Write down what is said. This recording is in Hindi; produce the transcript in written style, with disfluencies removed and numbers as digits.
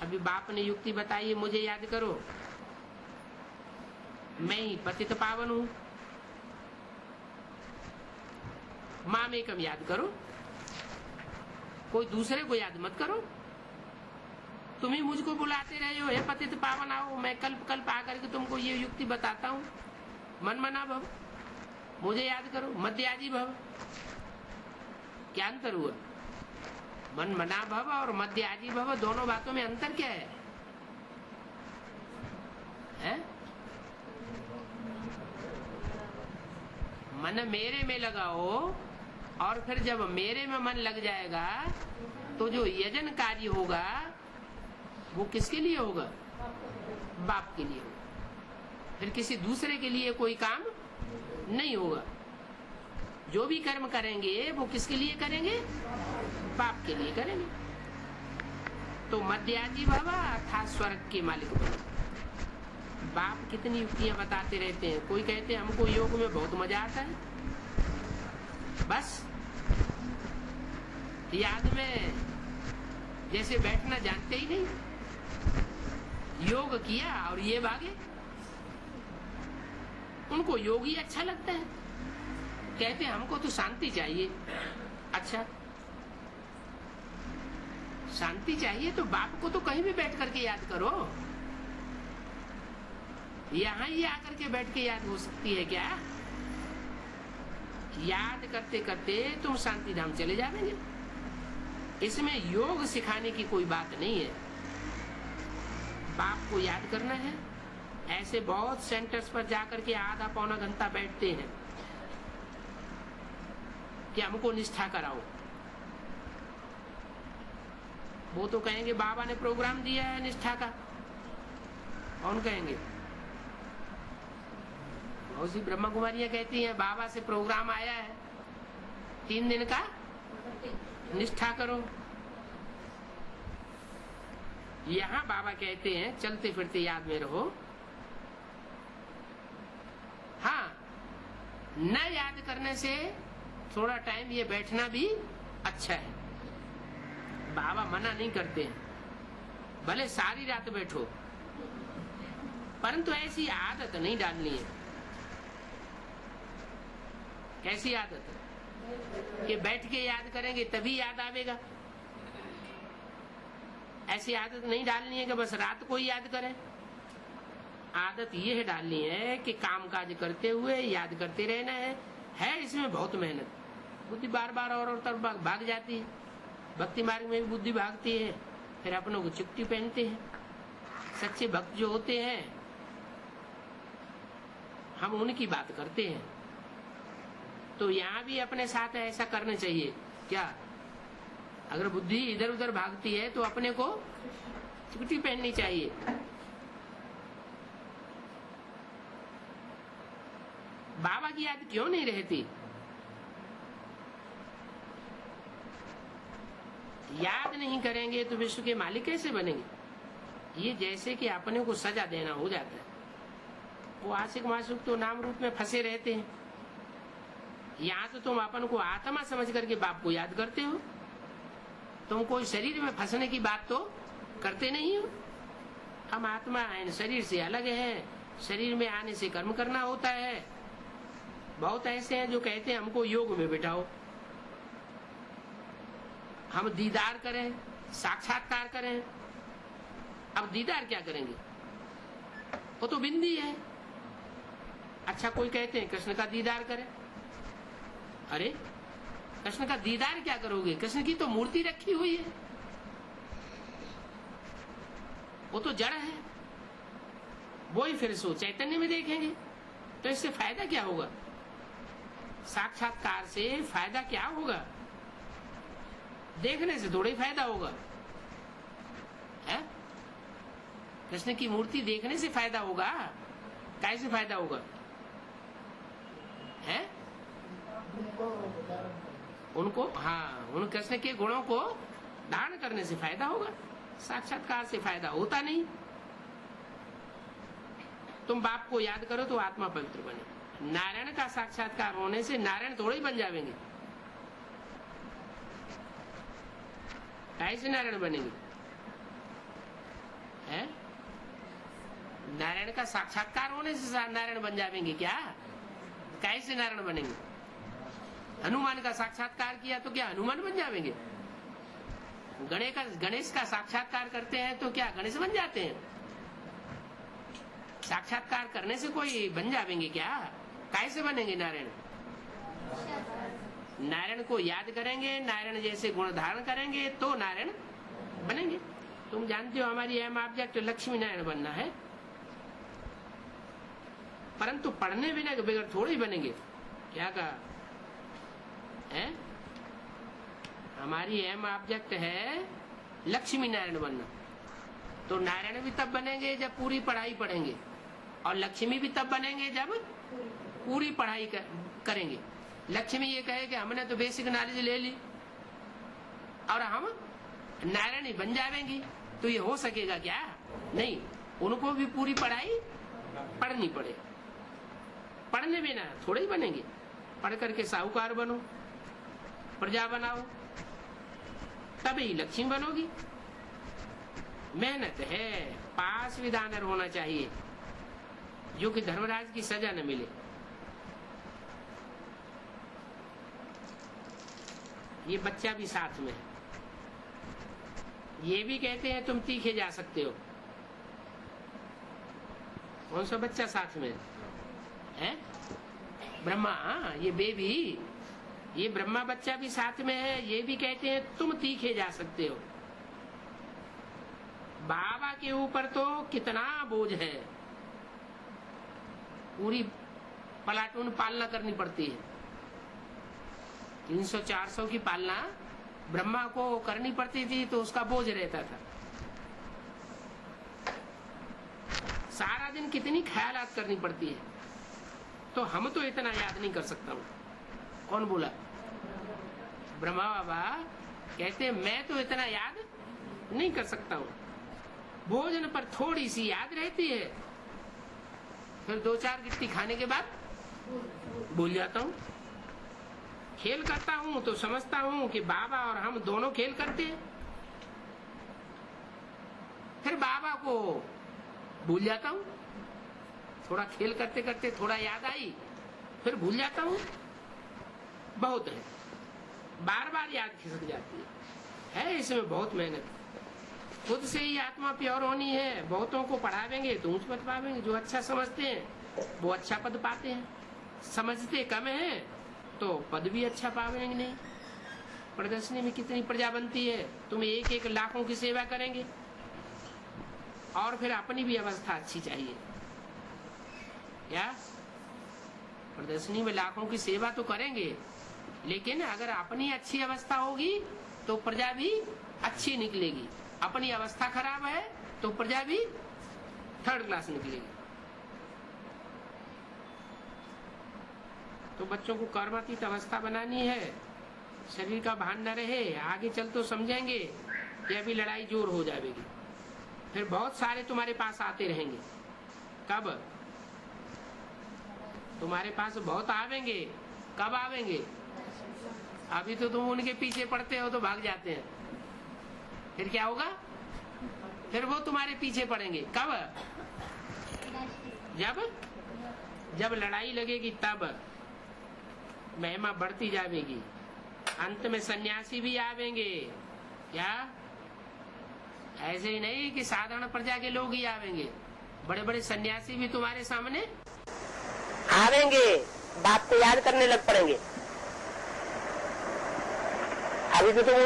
अभी बाप ने युक्ति बताई है, मुझे याद करो, मैं ही पतित पावन हूं। मामेकम याद करो, कोई दूसरे को याद मत करो। तुम ही मुझको बुलाते रहे हो, हे पतित पावन आओ, मैं कल्प कल्प आकर के तुमको ये युक्ति बताता हूं। मन मना भव, मुझे याद करो, मध्याजी भव। क्या अंतर हुआ? मन मना भव और मध्याजी भव, दोनों बातों में अंतर क्या है? मन मेरे में लगाओ और फिर जब मेरे में मन लग जाएगा तो जो यजन कार्य होगा वो किसके लिए होगा? बाप के लिए होगा। फिर किसी दूसरे के लिए कोई काम नहीं होगा। जो भी कर्म करेंगे वो किसके लिए करेंगे? बाप के लिए करेंगे। तो मध्याजी बाबा अर्थात स्वर्ग के मालिक बनो। बाप कितनी युक्तियां बताते रहते हैं। कोई कहते हैं हमको योग में बहुत मजा आता है, बस याद में जैसे बैठना जानते ही नहीं, योग किया और ये भागे। उनको योग ही अच्छा लगता है। कहते हैं हमको तो शांति चाहिए। अच्छा, शांति चाहिए तो बाप को तो कहीं भी बैठ करके याद करो। यहां ही आकर के बैठ के याद हो सकती है क्या? याद करते करते तुम शांति धाम चले जाओगे। इसमें योग सिखाने की कोई बात नहीं है। बाप को याद करना है। ऐसे बहुत सेंटर्स पर जाकर के आधा पौना घंटा बैठते हैं कि हमको निष्ठा कराओ। वो तो कहेंगे बाबा ने प्रोग्राम दिया है निष्ठा का। कौन कहेंगे? उसी ब्रह्मा कुमारियां कहती हैं बाबा से प्रोग्राम आया है 3 दिन का, निष्ठा करो। यहाँ बाबा कहते हैं चलते फिरते याद में रहो। हाँ, न याद करने से थोड़ा टाइम ये बैठना भी अच्छा है। बाबा मना नहीं करते हैं, भले सारी रात बैठो, परंतु ऐसी आदत नहीं डालनी है। कैसी आदत है कि बैठ के याद करेंगे तभी याद आवेगा। ऐसी आदत नहीं डालनी है कि बस रात को ही याद करें। आदत यह डालनी है कि काम काज करते हुए याद करते रहना है। इसमें बहुत मेहनत, बुद्धि बार बार और तरफ भाग जाती है। भक्ति मार्ग में भी बुद्धि भागती है, फिर अपनों को चुट्टी पहनते हैं। सच्चे भक्त जो होते हैं हम उनकी बात करते हैं। तो यहाँ भी अपने साथ ऐसा करना चाहिए। क्या? अगर बुद्धि इधर उधर भागती है तो अपने को चुट्टी पहननी चाहिए। बाबा की याद क्यों नहीं रहती? याद नहीं करेंगे तो विश्व के मालिक कैसे बनेंगे? ये जैसे कि अपने को सजा देना हो जाता है। वो आशिक माशूक तो नाम रूप में फंसे रहते हैं। यहाँ तो तुम अपन को आत्मा समझ करके बाप को याद करते हो। तुम कोई शरीर में फंसने की बात तो करते नहीं हो। हम आत्मा है, शरीर से अलग है। शरीर में आने से कर्म करना होता है। बहुत ऐसे हैं जो कहते हैं हमको योग में बिठाओ, हम दीदार करें, साक्षात्कार करें। अब दीदार क्या करेंगे? वो तो बिंदी है। अच्छा, कोई कहते हैं कृष्ण का दीदार करें। अरे, कृष्ण का दीदार क्या करोगे? कृष्ण की तो मूर्ति रखी हुई है, वो तो जड़ है। वो ही फिर सो चैतन्य में देखेंगे तो इससे फायदा क्या होगा? साक्षात्कार से फायदा क्या होगा? देखने से थोड़ा ही फायदा होगा। है? कृष्ण की मूर्ति देखने से फायदा होगा? कैसे फायदा होगा? है? उनको, हाँ, उन कृष्ण के गुणों को धारण करने से फायदा होगा। साक्षात्कार से फायदा होता नहीं। तुम बाप को याद करो तो आत्मा पवित्र बने। नारायण का साक्षात्कार होने से नारायण थोड़े ही बन जाएंगे। कैसे नारायण बनेंगे? नारायण का साक्षात्कार होने से नारायण बन जाएंगे क्या? कैसे नारायण बनेंगे? हनुमान का साक्षात्कार किया तो क्या हनुमान बन जाएंगे? गणेश का साक्षात्कार करते हैं तो क्या गणेश बन जाते हैं? साक्षात्कार करने से कोई बन जाएंगे क्या? कैसे बनेंगे नारायण? नारायण को याद करेंगे, नारायण जैसे गुण धारण करेंगे तो नारायण बनेंगे। तुम जानते हो हमारी एम ऑब्जेक्ट लक्ष्मी नारायण बनना है, परंतु पढ़ने बिना के बगैर थोड़े ही बनेंगे। क्या कहा है? हमारी एम ऑब्जेक्ट है लक्ष्मी नारायण बनना। तो नारायण भी तब बनेंगे जब पूरी पढ़ाई पढ़ेंगे, और लक्ष्मी भी तब बनेंगे जब पूरी पढ़ाई करेंगे। लक्ष्मी ये कहे कि हमने तो बेसिक नॉलेज ले ली और हम नारायण ही बन जाएंगी, तो ये हो सकेगा क्या? नहीं, उनको भी पूरी पढ़ाई पढ़नी पड़े। पढ़ने बिना थोड़े ही बनेंगे। पढ़ करके साहूकार बनो, प्रजा बनाओ, तभी लक्ष्मी बनोगी। मेहनत है, पास विधानर होना चाहिए जो कि धर्मराज की सजा न मिले। ये बच्चा भी साथ में है, ये भी कहते हैं तुम तीखे जा सकते हो। कौन सा बच्चा साथ में है? ब्रह्मा। ये बेबी, ये ब्रह्मा बच्चा भी साथ में है, ये भी कहते हैं तुम तीखे जा सकते हो। बाबा के ऊपर तो कितना बोझ है, पूरी प्लाटून पालना करनी पड़ती है। 300-400 की पालना ब्रह्मा को करनी पड़ती थी, तो उसका बोझ रहता था। सारा दिन कितनी ख्यालात करनी पड़ती है, तो हम तो इतना याद नहीं कर सकता हूँ। कौन बोला? ब्रह्मा बाबा कहते हैं मैं तो इतना याद नहीं कर सकता हूँ। भोजन पर थोड़ी सी याद रहती है, फिर 2-4 गिट्टी खाने के बाद भूल जाता हूँ। खेल करता हूँ तो समझता हूँ कि बाबा और हम दोनों खेल करते हैं, फिर बाबा को भूल जाता हूँ। थोड़ा खेल करते करते थोड़ा याद आई, फिर भूल जाता हूँ। बहुत है, बार बार याद खिसक जाती है इसमें बहुत मेहनत। खुद से ही आत्मा प्योर होनी है। बहुतों को पढ़ावेंगे तो ऊंच पद पावेंगे। जो अच्छा समझते हैं वो अच्छा पद पाते हैं, समझते कम है तो पद भी अच्छा पावेंगे नहीं। प्रदर्शनी में कितनी प्रजा बनती है, तुम 1-1 लाखों की सेवा करेंगे, और फिर अपनी भी अवस्था अच्छी चाहिए। क्या प्रदर्शनी में लाखों की सेवा तो करेंगे, लेकिन अगर अपनी अच्छी अवस्था होगी तो प्रजा भी अच्छी निकलेगी। अपनी अवस्था खराब है तो प्रजा भी 3rd क्लास निकलेगी। तो बच्चों को कर्मातीत अवस्था बनानी है, शरीर का भान न रहे। आगे चल तो समझेंगे कि अभी लड़ाई जोर हो जाएगी, फिर बहुत सारे तुम्हारे पास आते रहेंगे। कब? तुम्हारे पास बहुत आवेंगे। कब आवेंगे? अभी तो तुम उनके पीछे पड़ते हो तो भाग जाते हैं, फिर क्या होगा? फिर वो तुम्हारे पीछे पड़ेंगे। कब? जब लड़ाई लगेगी, तब महिमा बढ़ती जाएगी। अंत में सन्यासी भी आवेंगे। क्या? ऐसे ही नहीं कि साधारण प्रजा के लोग ही आवेंगे, बड़े बड़े सन्यासी भी तुम्हारे सामने आवेंगे। बात को याद करने लग पड़ेंगे। अभी तो तुम